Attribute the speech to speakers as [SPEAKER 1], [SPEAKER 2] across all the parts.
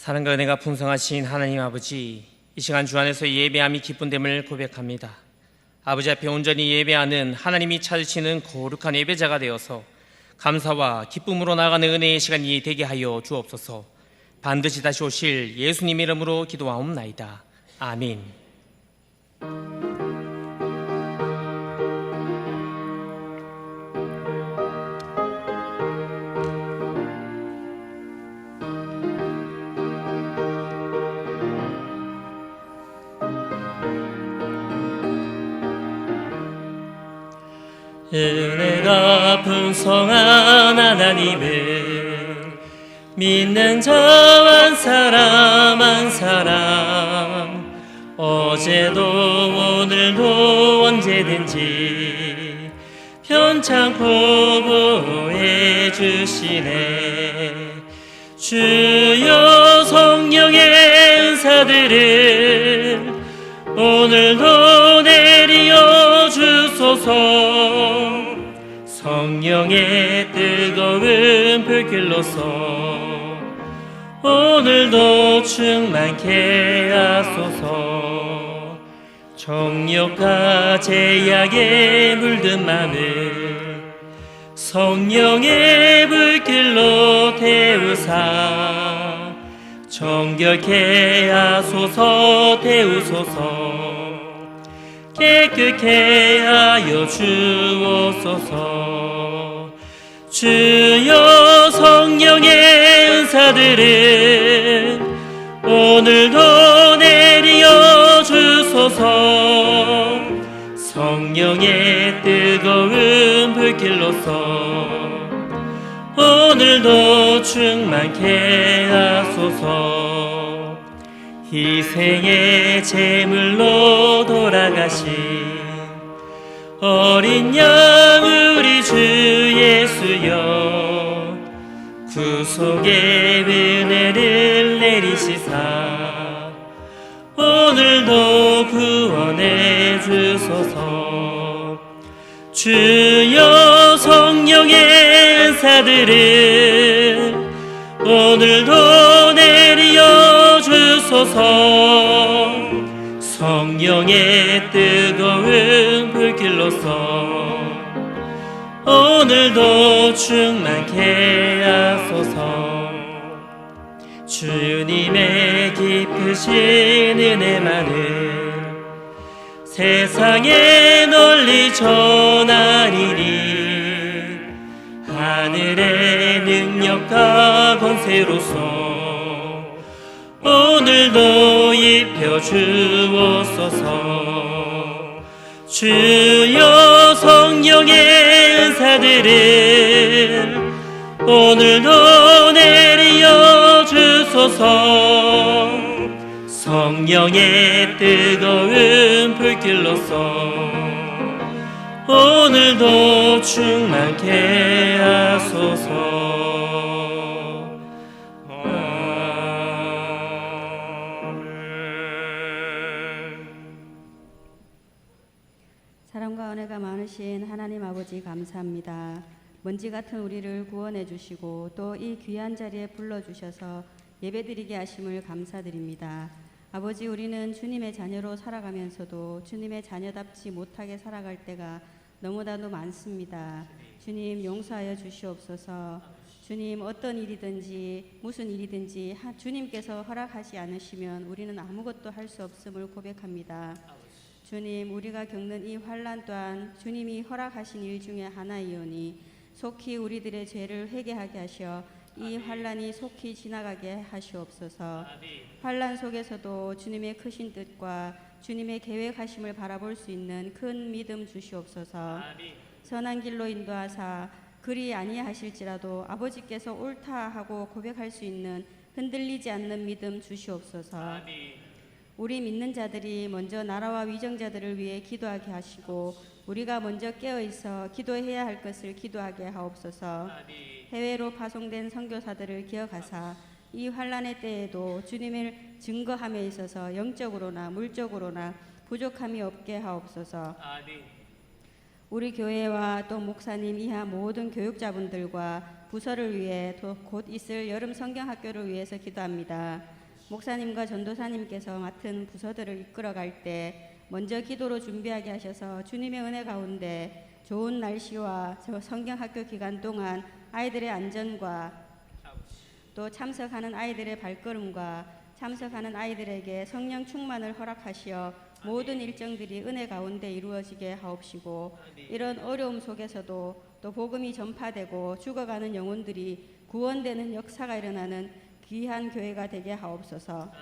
[SPEAKER 1] 사랑과 은혜가 풍성하신 하나님 아버지, 이 시간 주 안에서 예배함이 기쁜됨을 고백합니다. 아버지 앞에 온전히 예배하는 하나님이 찾으시는 거룩한 예배자가 되어서 감사와 기쁨으로 나아가는 은혜의 시간이 되게 하여 주옵소서. 반드시 다시 오실 예수님 이름으로 기도하옵나이다. 아멘. 은혜가 풍성한 하나님을 믿는 자 한 사람 어제도 오늘도 언제든지 편찮고 보호해 주시네. 주여 성령의 은사들을 오늘도 내리어 주소서. 성령의 뜨거운 불길로서 오늘도 충만케 하소서. 정욕과 제약에 물든 맘을 성령의 불길로 태우사 정결케 하소서. 태우소서. 깨끗게 하여 주옵소서. 주여 성령의 은사들을 오늘도 내리어 주소서. 성령의 뜨거운 불길로서 오늘도 충만케 하소서. 희생의 제물로 돌아가신 어린 양 우리 주 예수여, 구속의 은혜를 내리시사 오늘도 구원해 주소서. 주여 성령의 은사들을 오늘도 내리어 주소서. 성령의 뜨거운 불길로서 오늘도 충만케 하소서. 주님의 깊으신 은혜만을 세상에 널리 전하리니 하늘의 능력과 권세로서 오늘도 입혀 주옵소서. 주여 성령의 은사들을 오늘도 내리어 주소서. 성령의 뜨거운 불길로서 오늘도 충만케 하소서.
[SPEAKER 2] 사랑과 은혜가 많으신 하나님 아버지 감사합니다. 먼지 같은 우리를 구원해 주시고 또 이 귀한 자리에 불러주셔서 예배드리게 하심을 감사드립니다. 아버지, 우리는 주님의 자녀로 살아가면서도 주님의 자녀답지 못하게 살아갈 때가 너무나도 많습니다. 주님 용서하여 주시옵소서. 주님 어떤 일이든지 무슨 일이든지 주님께서 허락하지 않으시면 우리는 아무것도 할 수 없음을 고백합니다. 주님, 우리가 겪는 이 환난 또한 주님이 허락하신 일 중에 하나이오니 속히 우리들의 죄를 회개하게 하셔 이 환난이 속히 지나가게 하시옵소서. 환난 속에서도 주님의 크신 뜻과 주님의 계획하심을 바라볼 수 있는 큰 믿음 주시옵소서. 선한 길로 인도하사 그리 아니하실지라도 아버지께서 옳다 하고 고백할 수 있는 흔들리지 않는 믿음 주시옵소서. 우리 믿는 자들이 먼저 나라와 위정자들을 위해 기도하게 하시고 우리가 먼저 깨어있어 기도해야 할 것을 기도하게 하옵소서. 해외로 파송된 선교사들을 기억하사 이 환난의 때에도 주님을 증거함에 있어서 영적으로나 물적으로나 부족함이 없게 하옵소서. 우리 교회와 또 목사님 이하 모든 교육자분들과 부서를 위해 곧 있을 여름 성경학교를 위해서 기도합니다. 목사님과 전도사님께서 맡은 부서들을 이끌어갈 때 먼저 기도로 준비하게 하셔서 주님의 은혜 가운데 좋은 날씨와 성경학교 기간 동안 아이들의 안전과 또 참석하는 아이들의 발걸음과 참석하는 아이들에게 성령 충만을 허락하시어 모든 일정들이 은혜 가운데 이루어지게 하옵시고, 이런 어려움 속에서도 또 복음이 전파되고 죽어가는 영혼들이 구원되는 역사가 일어나는 귀한 교회가 되게 하옵소서.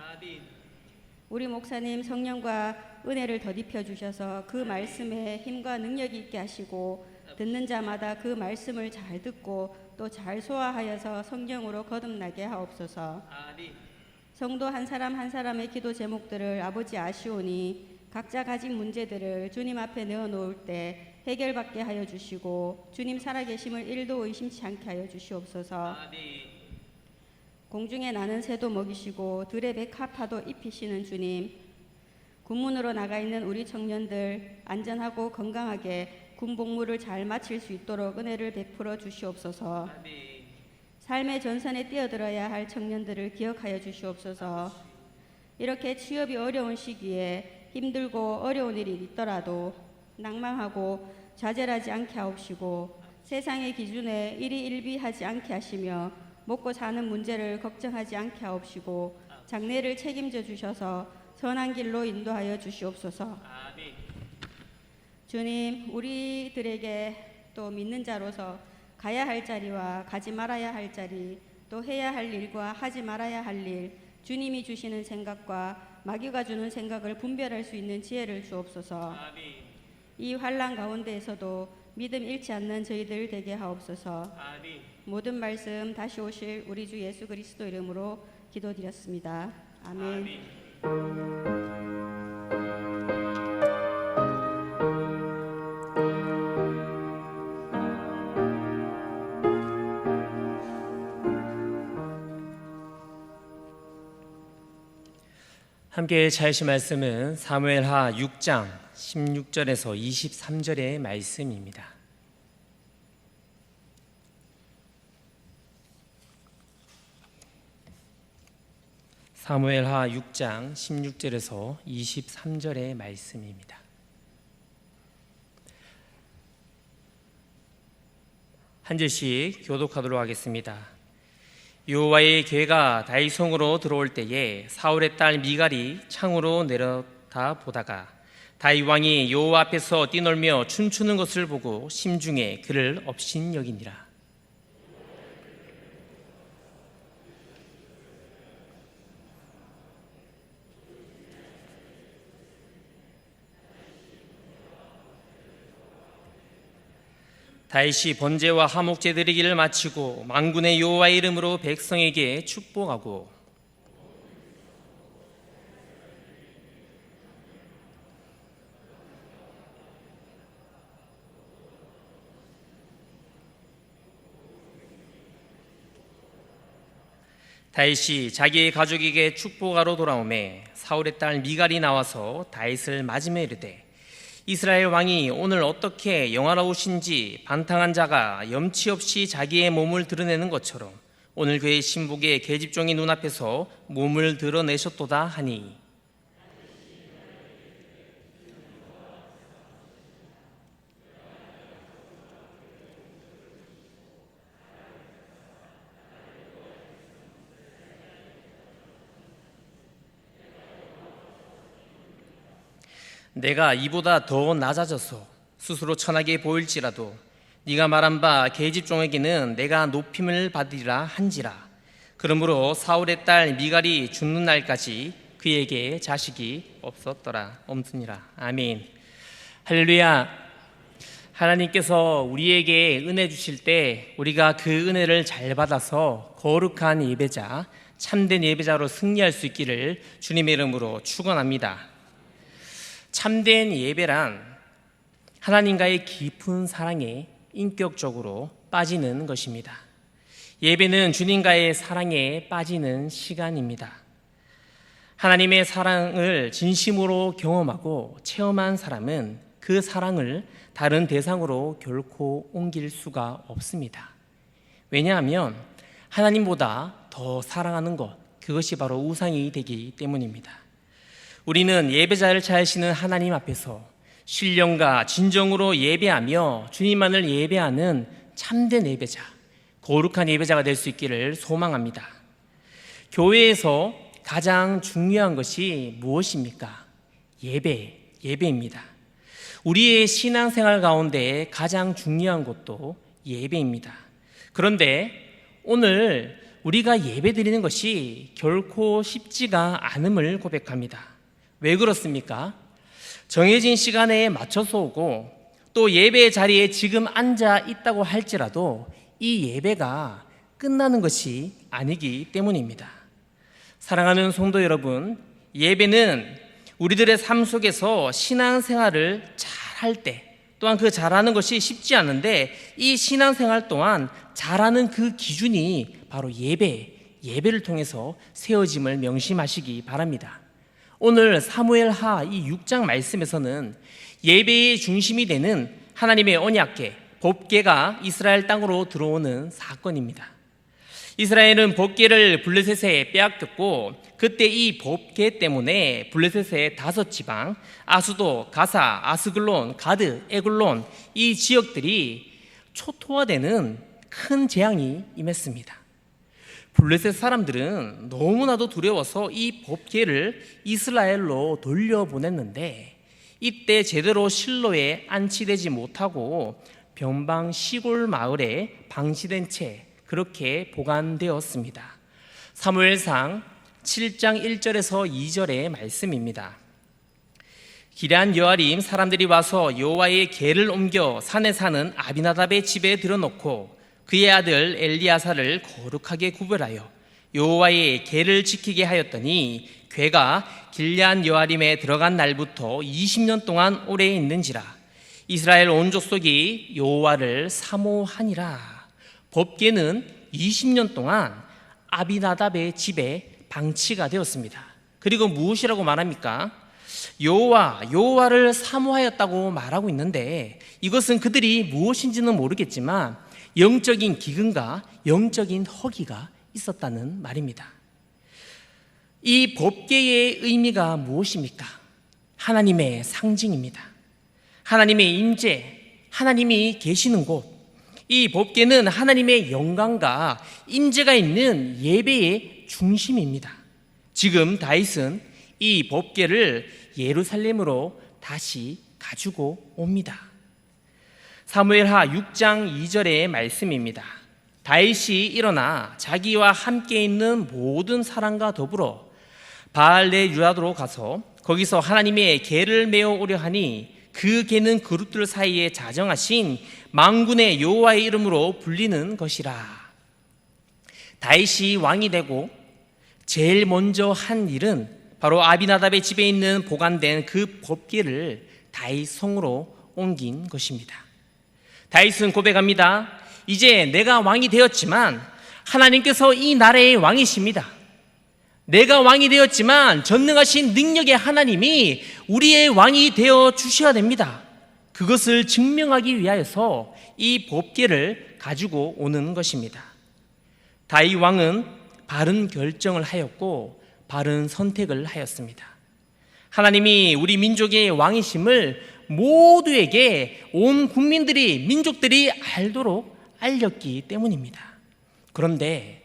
[SPEAKER 2] 우리 목사님 성령과 은혜를 덧입혀 주셔서 그 말씀에 힘과 능력이 있게 하시고, 듣는 자마다 그 말씀을 잘 듣고 또 잘 소화하여서 성령으로 거듭나게 하옵소서. 성도 한 사람 한 사람의 기도 제목들을 아버지 아시오니 각자 가진 문제들을 주님 앞에 내어놓을 때 해결받게 하여 주시고, 주님 살아계심을 1도 의심치 않게 하여 주시옵소서. 공중에 나는 새도 먹이시고 들의 백합화도 입히시는 주님, 군문으로 나가 있는 우리 청년들 안전하고 건강하게 군 복무를 잘 마칠 수 있도록 은혜를 베풀어 주시옵소서. 삶의 전선에 뛰어들어야 할 청년들을 기억하여 주시옵소서. 이렇게 취업이 어려운 시기에 힘들고 어려운 일이 있더라도 낭망하고 좌절하지 않게 하옵시고, 세상의 기준에 일희일비하지 않게 하시며 먹고 사는 문제를 걱정하지 않게 하옵시고, 장래를 책임져 주셔서 선한 길로 인도하여 주시옵소서. 주님, 우리들에게 또 믿는 자로서 가야 할 자리와 가지 말아야 할 자리, 또 해야 할 일과 하지 말아야 할 일, 주님이 주시는 생각과 마귀가 주는 생각을 분별할 수 있는 지혜를 주옵소서. 이 환난 가운데에서도 믿음 잃지 않는 저희들 되게 하옵소서. 모든 말씀 다시 오실 우리 주 예수 그리스도 이름으로 기도드렸습니다. 아멘.
[SPEAKER 1] 함께 찾으실 말씀은 사무엘하 6장 16절에서 23절의 말씀입니다. 사무엘하 6장 16절에서 23절의 말씀입니다. 한 절씩 교독하도록 하겠습니다. 여호와의 괴가 다윗성으로 들어올 때에 사울의 딸 미갈이 창으로 내려다 보다가 다윗 왕이 여호와 앞에서 뛰놀며 춤추는 것을 보고 심중에 그를 업신여기니라. 다윗이 번제와 화목제 드리기를 마치고 만군의 여호와의 이름으로 백성에게 축복하고 다윗이 자기의 가족에게 축복하러 돌아오매 사울의 딸 미갈이 나와서 다윗을 맞으며 이르되, 이스라엘 왕이 오늘 어떻게 영화로우신지 반탕한 자가 염치 없이 자기의 몸을 드러내는 것처럼 오늘 그의 신복의 계집종의 눈앞에서 몸을 드러내셨도다 하니, 내가 이보다 더 낮아져서 스스로 천하게 보일지라도 네가 말한 바 계집종에게는 내가 높임을 받으리라 한지라. 그러므로 사울의 딸 미갈이 죽는 날까지 그에게 자식이 없으니라. 아멘. 할렐루야. 하나님께서 우리에게 은혜 주실 때 우리가 그 은혜를 잘 받아서 거룩한 예배자, 참된 예배자로 승리할 수 있기를 주님의 이름으로 축원합니다. 참된 예배란 하나님과의 깊은 사랑에 인격적으로 빠지는 것입니다. 예배는 주님과의 사랑에 빠지는 시간입니다. 하나님의 사랑을 진심으로 경험하고 체험한 사람은 그 사랑을 다른 대상으로 결코 옮길 수가 없습니다. 왜냐하면 하나님보다 더 사랑하는 것, 그것이 바로 우상이 되기 때문입니다. 우리는 예배자를 찾으시는 하나님 앞에서 신령과 진정으로 예배하며 주님만을 예배하는 참된 예배자, 거룩한 예배자가 될 수 있기를 소망합니다. 교회에서 가장 중요한 것이 무엇입니까? 예배입니다. 우리의 신앙생활 가운데 가장 중요한 것도 예배입니다. 그런데 오늘 우리가 예배드리는 것이 결코 쉽지가 않음을 고백합니다. 왜 그렇습니까? 정해진 시간에 맞춰서 오고 또 예배 자리에 지금 앉아 있다고 할지라도 이 예배가 끝나는 것이 아니기 때문입니다. 사랑하는 성도 여러분, 예배는 우리들의 삶 속에서 신앙생활을 잘할 때 또한 그 잘하는 것이 쉽지 않은데 이 신앙생활 또한 잘하는 그 기준이 바로 예배를 통해서 세워짐을 명심하시기 바랍니다. 오늘 사무엘하 이 6장 말씀에서는 예배의 중심이 되는 하나님의 언약궤, 법궤가 이스라엘 땅으로 들어오는 사건입니다. 이스라엘은 법궤를 블레셋에 빼앗겼고 그때 이 법궤 때문에 블레셋의 5지방, 아수도, 가사, 아스글론, 가드, 에글론 이 지역들이 초토화되는 큰 재앙이 임했습니다. 블레셋 사람들은 너무나도 두려워서 이 법궤를 이스라엘로 돌려보냈는데 이때 제대로 실로에 안치되지 못하고 변방 시골 마을에 방치된 채 그렇게 보관되었습니다. 사무엘상 7장 1절에서 2절의 말씀입니다. 기럇 여아림 사람들이 와서 여호와의 궤를 옮겨 산에 사는 아비나답의 집에 들여놓고 그의 아들 엘리야사를 거룩하게 구별하여 여호와의 궤를 지키게 하였더니 궤가 기럇 여아림에 들어간 날부터 20년 동안 오래 있는지라. 이스라엘 온 족속이 여호와를 사모하니라. 법궤는 20년 동안 아비나답의 집에 방치가 되었습니다. 그리고 무엇이라고 말합니까? 여호와를 사모하였다고 말하고 있는데 이것은 그들이 무엇인지는 모르겠지만 영적인 기근과 영적인 허기가 있었다는 말입니다. 이 법궤의 의미가 무엇입니까? 하나님의 상징입니다. 하나님의 임재, 하나님이 계시는 곳. 이 법궤는 하나님의 영광과 임재가 있는 예배의 중심입니다. 지금 다윗은 이 법궤를 예루살렘으로 다시 가지고 옵니다. 사무엘하 6장 2절의 말씀입니다. 다윗이 일어나 자기와 함께 있는 모든 사람과 더불어 바알레 유라도로 가서 거기서 하나님의 궤를 메어 오려 하니 그 궤는 그룹들 사이에 자정하신 만군의 여호와의 이름으로 불리는 것이라. 다윗이 왕이 되고 제일 먼저 한 일은 바로 아비나답의 집에 있는 보관된 그 법궤를 다윗 성으로 옮긴 것입니다. 다윗은 고백합니다. 이제 내가 왕이 되었지만 하나님께서 이 나라의 왕이십니다. 내가 왕이 되었지만 전능하신 능력의 하나님이 우리의 왕이 되어 주셔야 됩니다. 그것을 증명하기 위하여서 이 법궤를 가지고 오는 것입니다. 다윗 왕은 바른 결정을 하였고 바른 선택을 하였습니다. 하나님이 우리 민족의 왕이심을 모두에게 온 국민들이 민족들이 알도록 알렸기 때문입니다. 그런데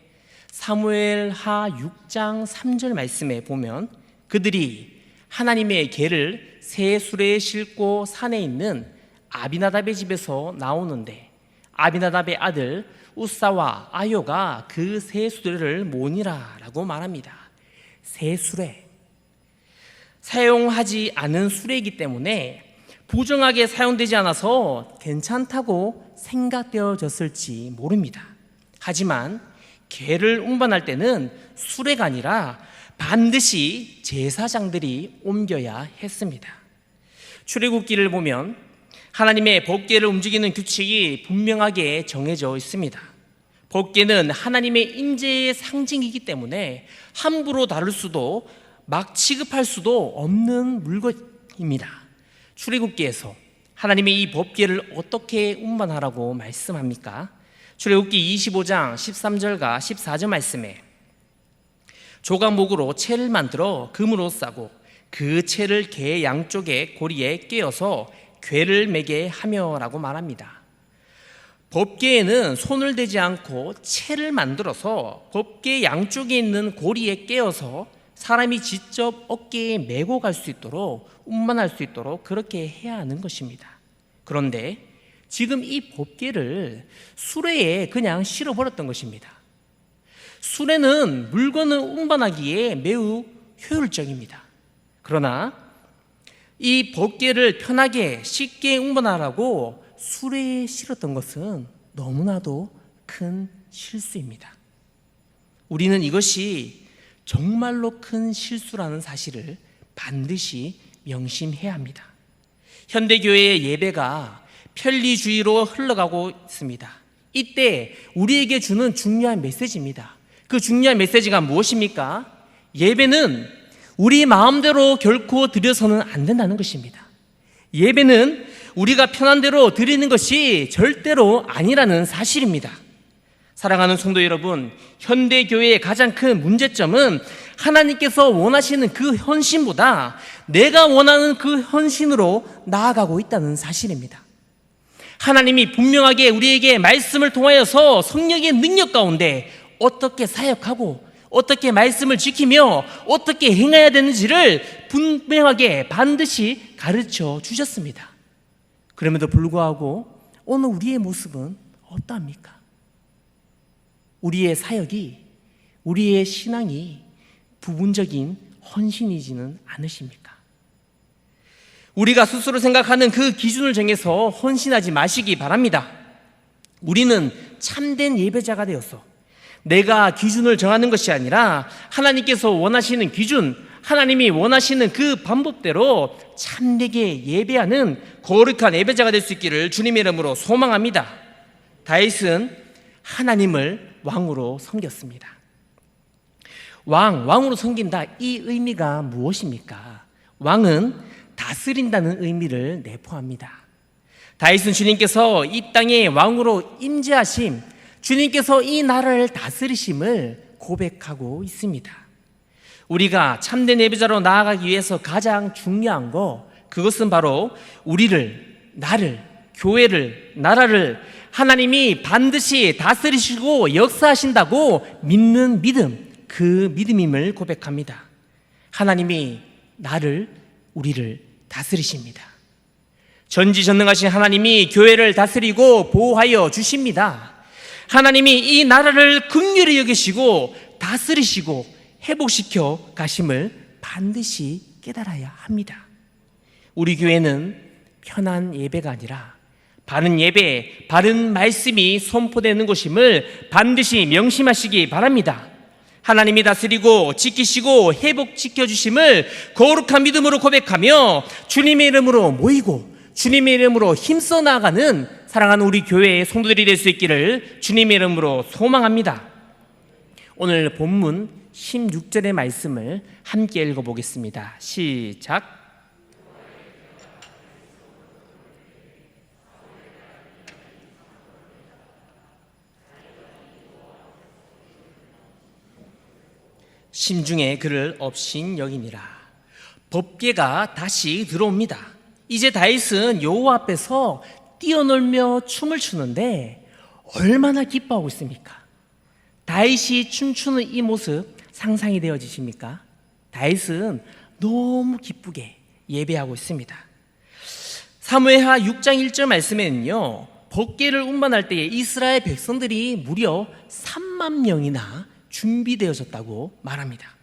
[SPEAKER 1] 사무엘하 6장 3절 말씀에 보면 그들이 하나님의 궤를 새 수레에 싣고 산에 있는 아비나답의 집에서 나오는데 아비나답의 아들 우사와 아요가 그 새 수레를 모니라 라고 말합니다. 새 수레, 사용하지 않은 수레이기 때문에 부정하게 사용되지 않아서 괜찮다고 생각되어졌을지 모릅니다. 하지만 궤를 운반할 때는 수레가 아니라 반드시 제사장들이 옮겨야 했습니다. 출애굽기를 보면 하나님의 법궤를 움직이는 규칙이 분명하게 정해져 있습니다. 법궤는 하나님의 임재의 상징이기 때문에 함부로 다룰 수도 막 취급할 수도 없는 물건입니다. 출애굽기에서 하나님의 이 법궤를 어떻게 운반하라고 말씀합니까? 출애굽기 25장 13절과 14절 말씀에 조각목으로 채를 만들어 금으로 싸고 그 채를 궤 양쪽의 고리에 꿰어서 궤를 매게 하며라고 말합니다. 법궤에는 손을 대지 않고 채를 만들어서 법궤 양쪽에 있는 고리에 꿰어서 사람이 직접 어깨에 메고 갈 수 있도록 운반할 수 있도록 그렇게 해야 하는 것입니다. 그런데 지금 이 법궤를 수레에 그냥 실어버렸던 것입니다. 수레는 물건을 운반하기에 매우 효율적입니다. 그러나 이 법궤를 편하게 쉽게 운반하라고 수레에 실었던 것은 너무나도 큰 실수입니다. 우리는 이것이 정말로 큰 실수라는 사실을 반드시 명심해야 합니다. 현대교회의 예배가 편리주의로 흘러가고 있습니다. 이때 우리에게 주는 중요한 메시지입니다. 그 중요한 메시지가 무엇입니까? 예배는 우리 마음대로 결코 드려서는 안 된다는 것입니다. 예배는 우리가 편한 대로 드리는 것이 절대로 아니라는 사실입니다. 사랑하는 성도 여러분, 현대교회의 가장 큰 문제점은 하나님께서 원하시는 그 헌신보다 내가 원하는 그 헌신으로 나아가고 있다는 사실입니다. 하나님이 분명하게 우리에게 말씀을 통하여서 성령의 능력 가운데 어떻게 사역하고 어떻게 말씀을 지키며 어떻게 행해야 되는지를 분명하게 반드시 가르쳐 주셨습니다. 그럼에도 불구하고 오늘 우리의 모습은 어떠합니까? 우리의 사역이, 우리의 신앙이 부분적인 헌신이지는 않으십니까? 우리가 스스로 생각하는 그 기준을 정해서 헌신하지 마시기 바랍니다. 우리는 참된 예배자가 되어서 내가 기준을 정하는 것이 아니라 하나님께서 원하시는 기준, 하나님이 원하시는 그 방법대로 참되게 예배하는 거룩한 예배자가 될 수 있기를 주님의 이름으로 소망합니다. 다윗은 하나님을 왕으로 섬겼습니다. 왕으로 섬긴다, 이 의미가 무엇입니까? 왕은 다스린다는 의미를 내포합니다. 다윗은 주님께서 이 땅에 왕으로 임재하심, 주님께서 이 나라를 다스리심을 고백하고 있습니다. 우리가 참된 예배자로 나아가기 위해서 가장 중요한 거, 그것은 바로 우리를, 나를, 교회를, 나라를 하나님이 반드시 다스리시고 역사하신다고 믿는 믿음, 그 믿음임을 고백합니다. 하나님이 나를, 우리를 다스리십니다. 전지전능하신 하나님이 교회를 다스리고 보호하여 주십니다. 하나님이 이 나라를 긍휼히 여기시고 다스리시고 회복시켜 가심을 반드시 깨달아야 합니다. 우리 교회는 편한 예배가 아니라 바른 예배, 바른 말씀이 선포되는 곳임을 반드시 명심하시기 바랍니다. 하나님이 다스리고 지키시고 회복시켜 주심을 거룩한 믿음으로 고백하며 주님의 이름으로 모이고 주님의 이름으로 힘써 나아가는 사랑하는 우리 교회의 성도들이 될 수 있기를 주님의 이름으로 소망합니다. 오늘 본문 16절의 말씀을 함께 읽어보겠습니다. 시작. 심중에 그를 업신여기니라. 법궤가 다시 들어옵니다. 이제 다윗은 여호와 앞에서 뛰어놀며 춤을 추는데 얼마나 기뻐하고 있습니까? 다윗이 춤추는 이 모습 상상이 되어지십니까? 다윗은 너무 기쁘게 예배하고 있습니다. 사무엘하 6장 1절 말씀에는요, 법궤를 운반할 때에 이스라엘 백성들이 무려 3만 명이나 준비되어졌다고 말합니다.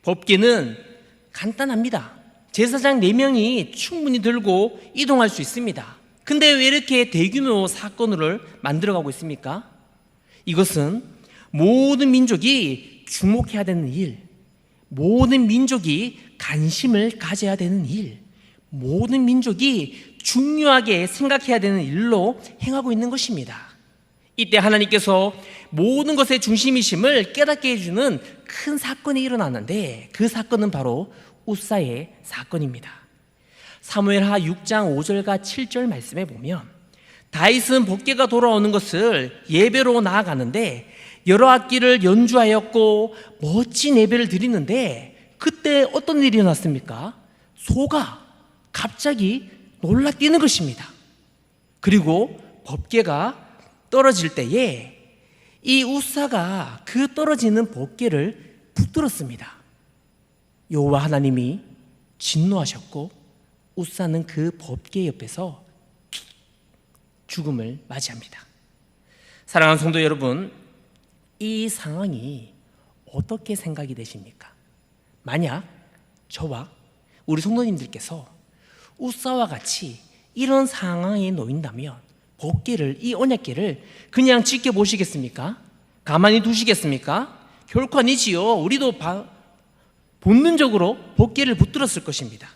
[SPEAKER 1] 법궤는 간단합니다. 제사장 4명이 충분히 들고 이동할 수 있습니다. 근데 왜 이렇게 대규모 사건을 만들어가고 있습니까? 이것은 모든 민족이 주목해야 되는 일, 모든 민족이 관심을 가져야 되는 일, 모든 민족이 중요하게 생각해야 되는 일로 행하고 있는 것입니다. 이때 하나님께서 모든 것의 중심이심을 깨닫게 해주는 큰 사건이 일어났는데 그 사건은 바로 웃사의 사건입니다. 사무엘하 6장 5절과 7절 말씀에 보면 다윗은 법궤가 돌아오는 것을 예배로 나아가는데 여러 악기를 연주하였고 멋진 예배를 드리는데 그때 어떤 일이 일어났습니까? 소가 갑자기 놀라 뛰는 것입니다. 그리고 법궤가 떨어질 때에 이 우사가 그 떨어지는 법궤를 붙들었습니다. 여호와 하나님이 진노하셨고 우사는 그 법궤 옆에서 죽음을 맞이합니다. 사랑하는 성도 여러분, 이 상황이 어떻게 생각이 되십니까? 만약 저와 우리 성도님들께서 우사와 같이 이런 상황에 놓인다면 법궤를, 이 언약궤를 그냥 지켜보시겠습니까? 가만히 두시겠습니까? 결코 아니지요. 우리도 본능적으로 법궤를 붙들었을 것입니다.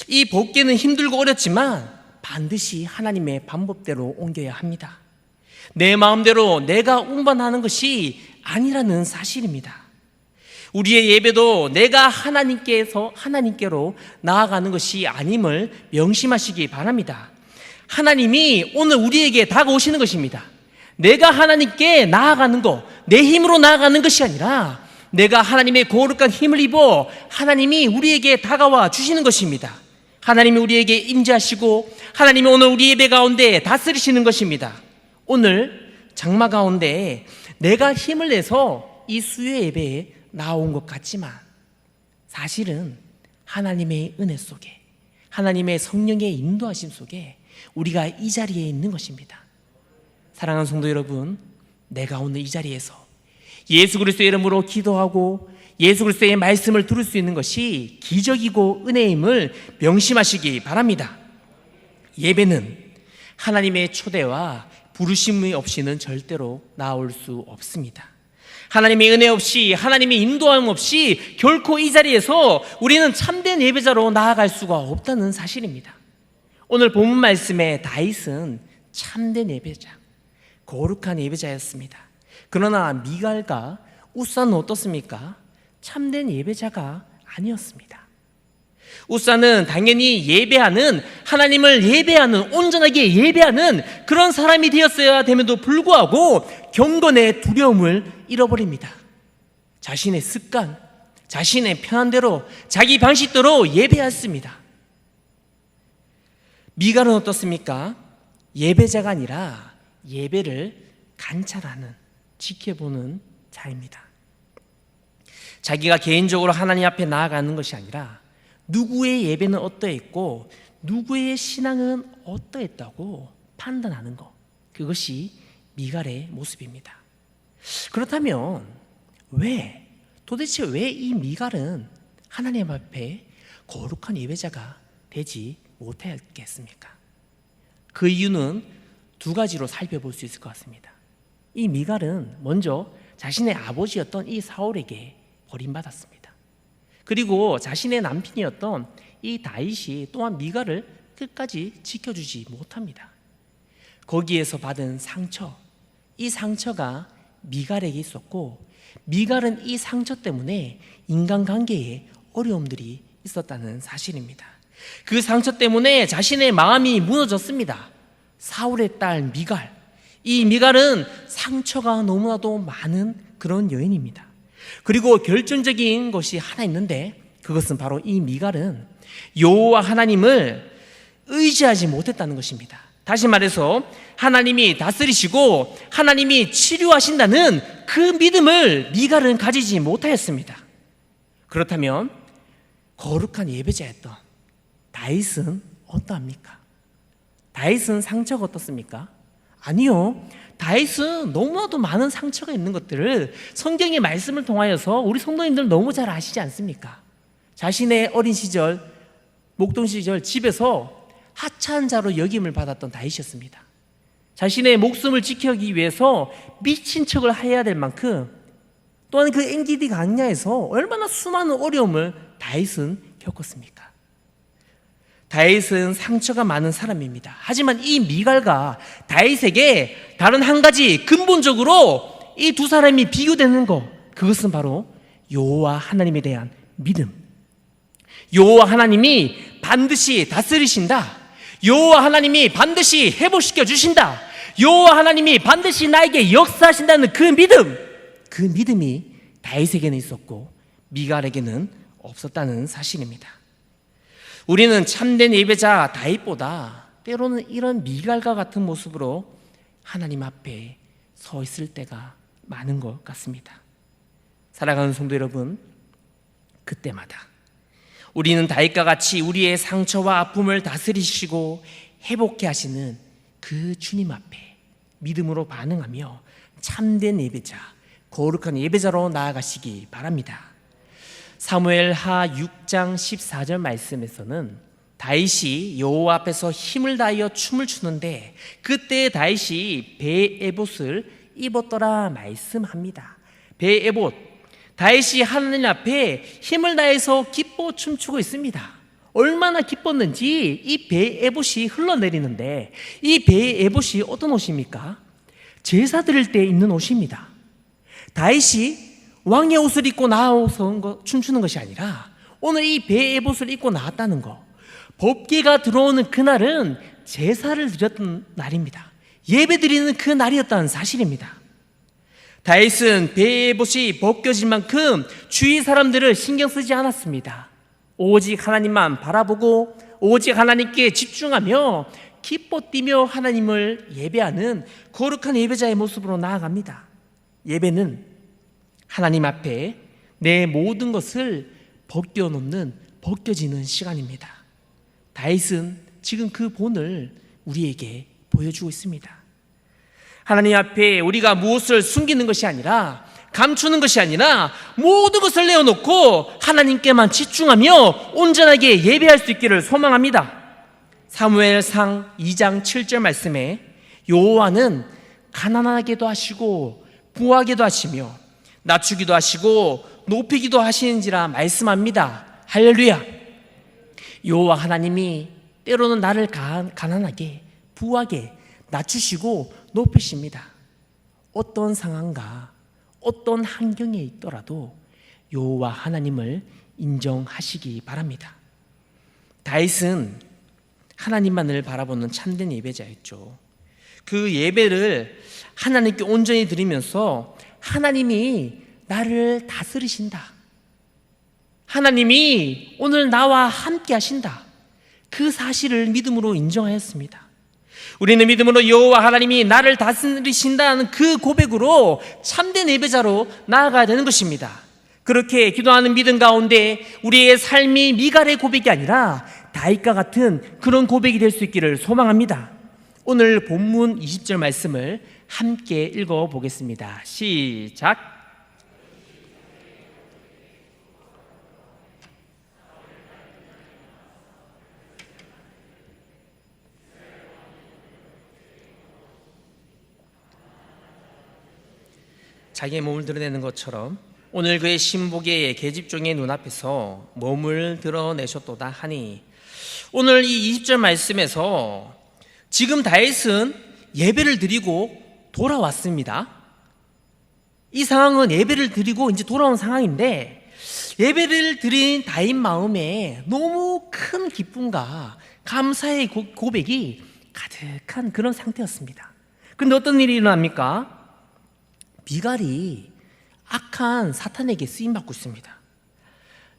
[SPEAKER 1] 이 법궤는 힘들고 어렵지만 반드시 하나님의 방법대로 옮겨야 합니다. 내 마음대로 내가 운반하는 것이 아니라는 사실입니다. 우리의 예배도 내가 하나님께로 나아가는 것이 아님을 명심하시기 바랍니다. 하나님이 오늘 우리에게 다가오시는 것입니다. 내가 하나님께 나아가는 것, 내 힘으로 나아가는 것이 아니라 내가 하나님의 거룩한 힘을 입어 하나님이 우리에게 다가와 주시는 것입니다. 하나님이 우리에게 임재하시고 하나님이 오늘 우리 예배 가운데 다스리시는 것입니다. 오늘 장마 가운데 내가 힘을 내서 이 수요 예배에 나온 것 같지만 사실은 하나님의 은혜 속에, 하나님의 성령의 인도하심 속에 우리가 이 자리에 있는 것입니다. 사랑하는 성도 여러분, 내가 오늘 이 자리에서 예수 그리스도의 이름으로 기도하고 예수 그리스도의 말씀을 들을 수 있는 것이 기적이고 은혜임을 명심하시기 바랍니다. 예배는 하나님의 초대와 부르심이 없이는 절대로 나올 수 없습니다. 하나님의 은혜 없이, 하나님의 인도함 없이 결코 이 자리에서 우리는 참된 예배자로 나아갈 수가 없다는 사실입니다. 오늘 본문 말씀에 다윗은 참된 예배자, 거룩한 예배자였습니다. 그러나 미갈과 우사는 어떻습니까? 참된 예배자가 아니었습니다. 우사는 당연히 예배하는, 하나님을 예배하는, 온전하게 예배하는 그런 사람이 되었어야 됨에도 불구하고 경건의 두려움을 잃어버립니다. 자신의 습관, 자신의 편한 대로, 자기 방식대로 예배했습니다. 미갈은 어떻습니까? 예배자가 아니라 예배를 관찰하는, 지켜보는 자입니다. 자기가 개인적으로 하나님 앞에 나아가는 것이 아니라 누구의 예배는 어떠했고 누구의 신앙은 어떠했다고 판단하는 것, 그것이 미갈의 모습입니다. 그렇다면 도대체 왜 이 미갈은 하나님 앞에 거룩한 예배자가 되지 못했겠습니까? 그 이유는 두 가지로 살펴볼 수 있을 것 같습니다. 이 미갈은 먼저 자신의 아버지였던 이 사울에게 버림받았습니다. 그리고 자신의 남편이었던 이 다윗이 또한 미갈을 끝까지 지켜주지 못합니다. 거기에서 받은 상처, 이 상처가 미갈에게 있었고 미갈은 이 상처 때문에 인간관계에 어려움들이 있었다는 사실입니다. 그 상처 때문에 자신의 마음이 무너졌습니다. 사울의 딸 미갈, 이 미갈은 상처가 너무나도 많은 그런 여인입니다. 그리고 결정적인 것이 하나 있는데 그것은 바로 이 미갈은 여호와 하나님을 의지하지 못했다는 것입니다. 다시 말해서 하나님이 다스리시고 하나님이 치료하신다는 그 믿음을 미갈은 가지지 못하였습니다. 그렇다면 거룩한 예배자였던 다윗은 어떠합니까? 다윗은 상처가 어떻습니까? 아니요, 다윗은 너무나도 많은 상처가 있는 것들을 성경의 말씀을 통하여서 우리 성도님들 너무 잘 아시지 않습니까? 자신의 어린 시절, 목동 시절 집에서 하찮은 자로 여김을 받았던 다윗이었습니다. 자신의 목숨을 지키기 위해서 미친 척을 해야 될 만큼 또한 그 엔기디 강야에서 얼마나 수많은 어려움을 다윗은 겪었습니까? 다윗은 상처가 많은 사람입니다. 하지만 이 미갈과 다윗에게 다른 한 가지 근본적으로 이 두 사람이 비교되는 것, 그것은 바로 여호와 하나님에 대한 믿음, 여호와 하나님이 반드시 다스리신다. 여호와 하나님이 반드시 회복시켜 주신다. 여호와 하나님이 반드시 나에게 역사하신다는 그 믿음이 다윗에게는 있었고 미갈에게는 없었다는 사실입니다. 우리는 참된 예배자 다윗보다 때로는 이런 미갈과 같은 모습으로 하나님 앞에 서 있을 때가 많은 것 같습니다. 사랑하는 성도 여러분, 그때마다 우리는 다윗과 같이 우리의 상처와 아픔을 다스리시고 회복해 하시는 그 주님 앞에 믿음으로 반응하며 참된 예배자, 거룩한 예배자로 나아가시기 바랍니다. 사무엘하 6장 14절 말씀에서는 다윗이 여호와 앞에서 힘을 다하여 춤을 추는데 그때 다윗이 베에봇을 입었더라 말씀합니다. 베에봇, 다윗이 하나님 앞에 힘을 다해서 기뻐 춤추고 있습니다. 얼마나 기뻤는지 이 베에봇이 흘러내리는데, 이 베에봇이 어떤 옷입니까? 제사 드릴 때 입는 옷입니다. 다윗이 왕의 옷을 입고 나와서 춤추는 것이 아니라 오늘 이 베에봇을 입고 나왔다는 것, 법궤가 들어오는 그날은 제사를 드렸던 날입니다. 예배 드리는 그 날이었다는 사실입니다. 다윗은 베에봇이 벗겨질 만큼 주위 사람들을 신경 쓰지 않았습니다. 오직 하나님만 바라보고 오직 하나님께 집중하며 기뻐 뛰며 하나님을 예배하는 거룩한 예배자의 모습으로 나아갑니다. 예배는 하나님 앞에 내 모든 것을 벗겨지는 시간입니다. 다윗은 지금 그 본을 우리에게 보여주고 있습니다. 하나님 앞에 우리가 무엇을 숨기는 것이 아니라, 감추는 것이 아니라 모든 것을 내어놓고 하나님께만 집중하며 온전하게 예배할 수 있기를 소망합니다. 사무엘상 2장 7절 말씀에 여호와는 가난하게도 하시고 부하게도 하시며 낮추기도 하시고 높이기도 하시는지라 말씀합니다. 할렐루야. 여호와 하나님이 때로는 나를 가난하게 부하게 낮추시고 높이십니다. 어떤 상황과 어떤 환경에 있더라도 여호와 하나님을 인정하시기 바랍니다. 다윗은 하나님만을 바라보는 참된 예배자였죠. 그 예배를 하나님께 온전히 드리면서 하나님이 나를 다스리신다, 하나님이 오늘 나와 함께 하신다, 그 사실을 믿음으로 인정하였습니다. 우리는 믿음으로 여호와 하나님이 나를 다스리신다는 그 고백으로 참된 예배자로 나아가야 되는 것입니다. 그렇게 기도하는 믿음 가운데 우리의 삶이 미갈의 고백이 아니라 다윗과 같은 그런 고백이 될 수 있기를 소망합니다. 오늘 본문 20절 말씀을 함께 읽어보겠습니다. 시작. 자기의 몸을 드러내는 것처럼 오늘 그의 신복의 계집종의 눈앞에서 몸을 드러내셨도다 하니, 오늘 이 20절 말씀에서 지금 다윗은 예배를 드리고 돌아왔습니다. 이 상황은 예배를 드리고 이제 돌아온 상황인데, 예배를 드린 다윗 마음에 너무 큰 기쁨과 감사의 고백이 가득한 그런 상태였습니다. 그런데 어떤 일이 일어납니까? 미갈이 악한 사탄에게 쓰임받고 있습니다.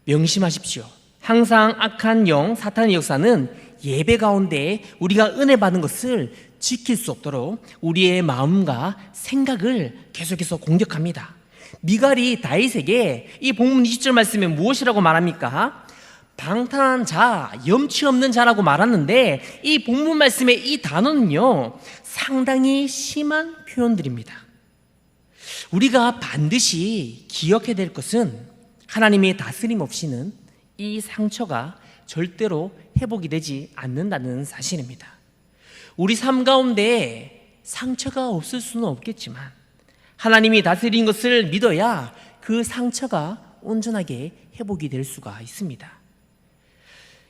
[SPEAKER 1] 명심하십시오. 항상 악한 영 사탄의 역사는 예배 가운데 우리가 은혜 받은 것을 지킬 수 없도록 우리의 마음과 생각을 계속해서 공격합니다. 미갈이 다윗에게 이 본문 20절 말씀에 무엇이라고 말합니까? 방탕한 자, 염치 없는 자라고 말하는데, 이 본문 말씀의 이 단어는요 상당히 심한 표현들입니다. 우리가 반드시 기억해야 될 것은 하나님의 다스림 없이는 이 상처가 절대로 회복이 되지 않는다는 사실입니다. 우리 삶 가운데 상처가 없을 수는 없겠지만 하나님이 다스린 것을 믿어야 그 상처가 온전하게 회복이 될 수가 있습니다.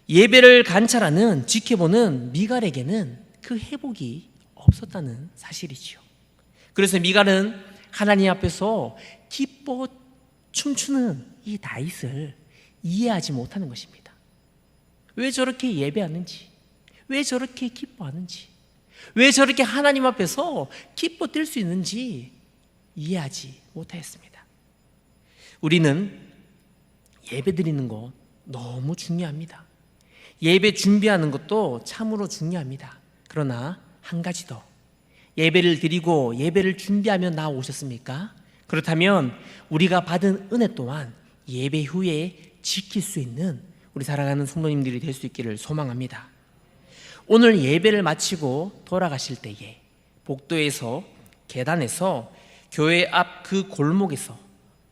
[SPEAKER 1] 예배를 관찰하는, 지켜보는 미갈에게는 그 회복이 없었다는 사실이죠. 그래서 미갈은 하나님 앞에서 기뻐 춤추는 이 다윗을 이해하지 못하는 것입니다. 왜 저렇게 예배하는지, 왜 저렇게 기뻐하는지, 왜 저렇게 하나님 앞에서 기뻐 뛸 수 있는지 이해하지 못하였습니다. 우리는 예배 드리는 거 너무 중요합니다. 예배 준비하는 것도 참으로 중요합니다. 그러나 한 가지 더, 예배를 드리고 예배를 준비하며 나오셨습니까? 그렇다면 우리가 받은 은혜 또한 예배 후에 지킬 수 있는 우리 살아가는 성도님들이 될 수 있기를 소망합니다. 오늘 예배를 마치고 돌아가실 때에 복도에서, 계단에서, 교회 앞 그 골목에서,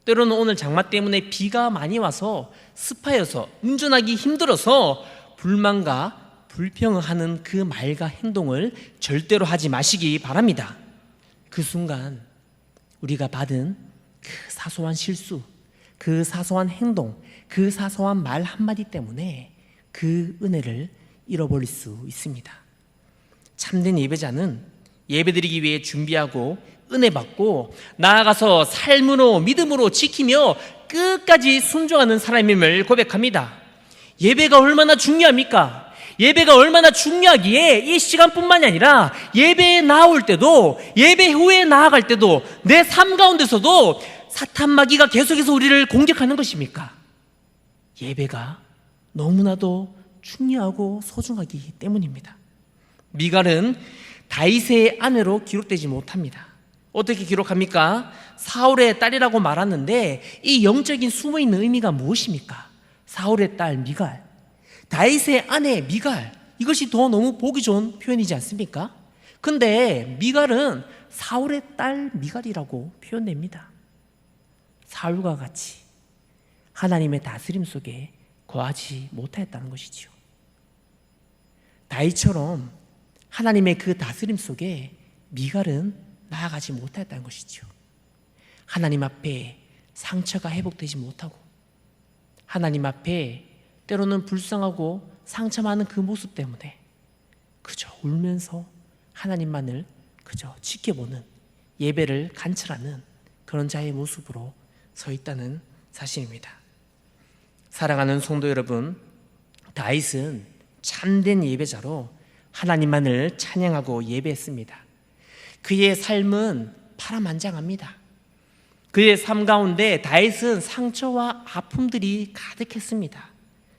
[SPEAKER 1] 때로는 오늘 장마 때문에 비가 많이 와서 습하여서 운전하기 힘들어서 불만과 불평하는 그 말과 행동을 절대로 하지 마시기 바랍니다. 그 순간 우리가 받은 그 사소한 실수, 그 사소한 행동, 그 사소한 말 한마디 때문에 그 은혜를 잃어버릴 수 있습니다. 참된 예배자는 예배드리기 위해 준비하고 은혜 받고 나아가서 삶으로, 믿음으로 지키며 끝까지 순종하는 사람임을 고백합니다. 예배가 얼마나 중요합니까? 예배가 얼마나 중요하기에 이 시간뿐만이 아니라 예배에 나올 때도, 예배 후에 나아갈 때도, 내 삶 가운데서도 사탄 마귀가 계속해서 우리를 공격하는 것입니까? 예배가 너무나도 중요하고 소중하기 때문입니다. 미갈은 다윗의 아내로 기록되지 못합니다. 어떻게 기록합니까? 사울의 딸이라고 말하는데 이 영적인 숨어있는 의미가 무엇입니까? 사울의 딸 미갈, 다윗의 아내 미갈, 이것이 더 너무 보기 좋은 표현이지 않습니까? 근데 미갈은 사울의 딸 미갈이라고 표현됩니다. 사울과 같이 하나님의 다스림 속에 거하지 못하였다는 것이지요. 다윗처럼 하나님의 그 다스림 속에 미갈은 나아가지 못하였다는 것이지요. 하나님 앞에 상처가 회복되지 못하고, 하나님 앞에 때로는 불쌍하고 상처 많은 그 모습 때문에 그저 울면서 하나님만을 그저 지켜보는, 예배를 간철하는 그런 자의 모습으로 서 있다는 사실입니다. 사랑하는 성도 여러분, 다윗은 참된 예배자로 하나님만을 찬양하고 예배했습니다. 그의 삶은 파란만장합니다. 그의 삶 가운데 다윗은 상처와 아픔들이 가득했습니다.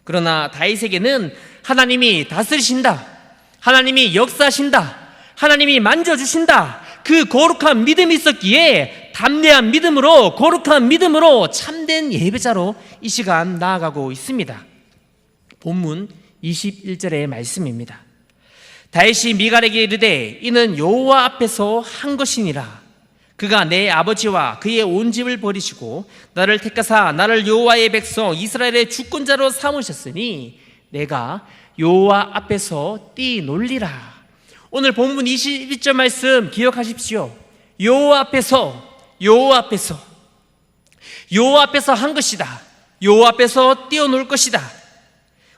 [SPEAKER 1] 그러나 다윗에게는 하나님이 다스리신다, 하나님이 역사하신다, 하나님이 만져주신다, 그 거룩한 믿음이 있었기에 담대한 믿음으로, 거룩한 믿음으로 참된 예배자로 이 시간 나아가고 있습니다. 본문 21절의 말씀입니다. 다윗이 미갈에게 이르되 이는 여호와 앞에서 한 것이니라. 그가 내 아버지와 그의 온 집을 버리시고 나를 택하사 나를 여호와의 백성 이스라엘의 주권자로 삼으셨으니 내가 여호와 앞에서 뛰놀리라. 오늘 본문 21절 말씀 기억하십시오. 여호와 앞에서, 여호와 앞에서, 여호와 앞에서 한 것이다, 여호와 앞에서 뛰어놀 것이다.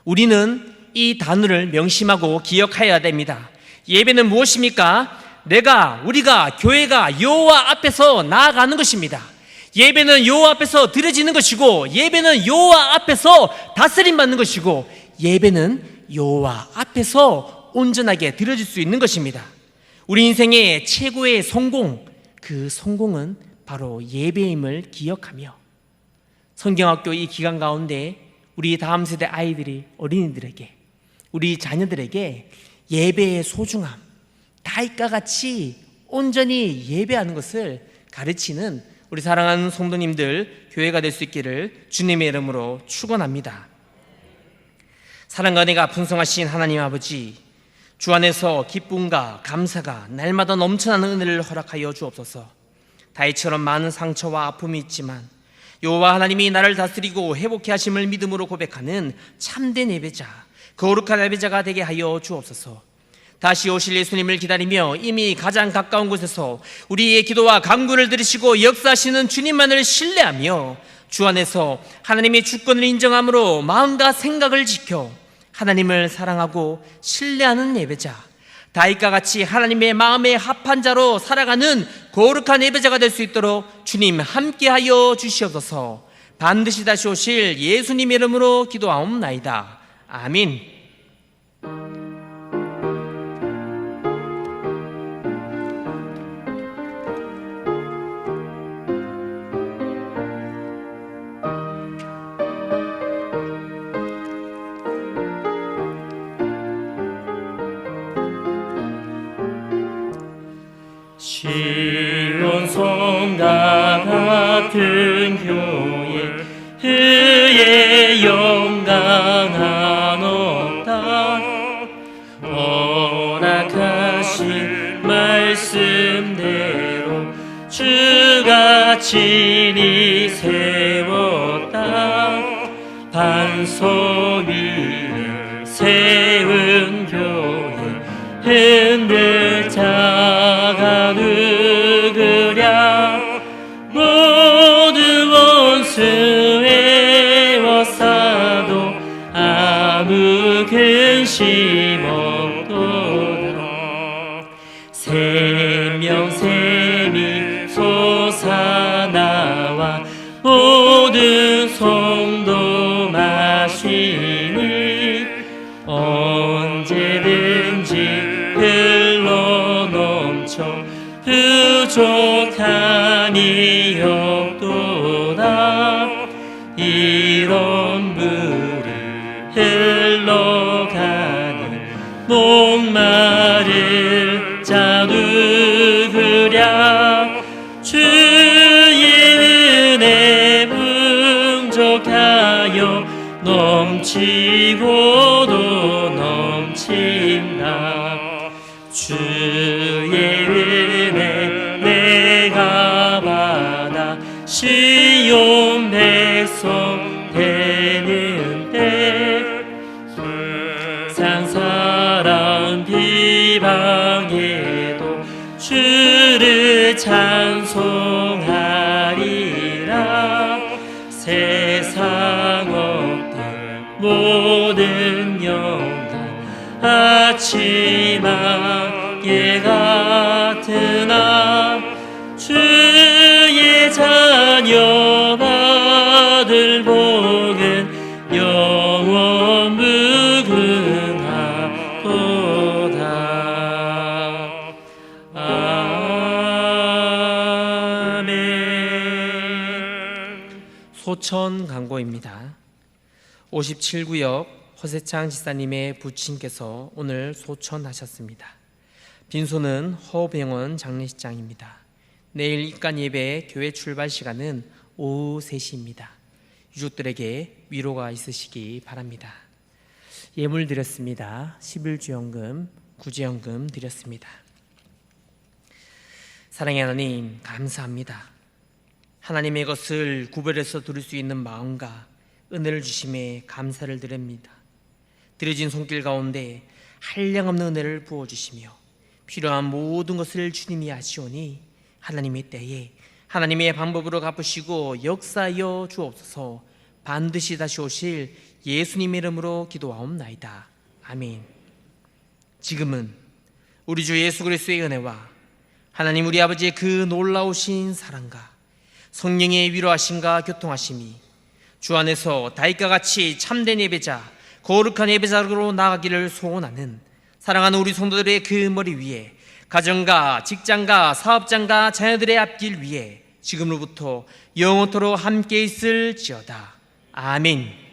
[SPEAKER 1] 우리는 이 단어를 명심하고 기억해야 됩니다. 예배는 무엇입니까? 우리가 교회가 여호와 앞에서 나아가는 것입니다. 예배는 여호와 앞에서 드려지는 것이고, 예배는 여호와 앞에서 다스림 받는 것이고, 예배는 여호와 앞에서 온전하게 드려질 수 있는 것입니다. 우리 인생의 최고의 성공, 그 성공은 바로 예배임을 기억하며 성경학교 이 기간 가운데 우리 다음 세대 아이들이, 어린이들에게, 우리 자녀들에게 예배의 소중함, 다윗과 같이 온전히 예배하는 것을 가르치는 우리 사랑하는 성도님들, 교회가 될 수 있기를 주님의 이름으로 축원합니다. 사랑과 은혜가 풍성하신 하나님 아버지, 주 안에서 기쁨과 감사가 날마다 넘쳐나는 은혜를 허락하여 주옵소서. 다윗처럼 많은 상처와 아픔이 있지만 여호와 하나님이 나를 다스리고 회복케 하심을 믿음으로 고백하는 참된 예배자, 거룩한 예배자가 되게 하여 주옵소서. 다시 오실 예수님을 기다리며 이미 가장 가까운 곳에서 우리의 기도와 간구를 들으시고 역사하시는 주님만을 신뢰하며 주 안에서 하나님의 주권을 인정함으로 마음과 생각을 지켜 하나님을 사랑하고 신뢰하는 예배자, 다윗과 같이 하나님의 마음에 합한 자로 살아가는 거룩한 예배자가 될 수 있도록 주님 함께하여 주시옵소서. 반드시 다시 오실 예수님의 이름으로 기도하옵나이다. 아멘. 시온 성과 같은 교회 그의 영광한 없다. 허락하신 말씀대로 주가 친히 세웠다. 반석 위에 세운 교회 흔들 자가 누구랴. 모든 원수 애워싸도 아무 근심 없도다. 생명샘이 솟아나와 모든 성도 마시니 언제든지 흘러넘쳐 부족함이 없도다. 이런 물이 흘러가는 목마를 자 누구랴. 주의 은혜 풍족하여 넘치고도 넘친다. 주의 은혜 내가 받아 시온 백성 되는데 세상 사람 비방해도 주를 찬송하리라. 세상 없던 모든 영광 아침하게 같으나 주의 자녀 받을 복은 영원 무궁하도다. 아멘. 소천 강고입니다. 57구역 허세창 지사님의 부친께서 오늘 소천하셨습니다. 빈소는 허병원 장례식장입니다. 내일 입간 예배 교회 출발 시간은 오후 3시입니다. 유족들에게 위로가 있으시기 바랍니다. 예물 드렸습니다. 11주연금, 구제연금 드렸습니다. 사랑의 하나님, 감사합니다. 하나님의 것을 구별해서 드릴 수 있는 마음과 은혜를 주심에 감사를 드립니다. 드려진 손길 가운데 한량없는 은혜를 부어주시며 필요한 모든 것을 주님이 아시오니 하나님의 때에 하나님의 방법으로 갚으시고 역사하여 주옵소서. 반드시 다시 오실 예수님의 이름으로 기도하옵나이다. 아멘. 지금은 우리 주 예수 그리스도의 은혜와 하나님 우리 아버지의 그 놀라우신 사랑과 성령의 위로하심과 교통하심이 주 안에서 다윗과 같이 참된 예배자, 거룩한 예배자로 나아가기를 소원하는 사랑하는 우리 성도들의 그 머리 위에 가정과 직장과 사업장과 자녀들의 앞길 위에 지금로부터 영원토록 함께 있을지어다. 아멘.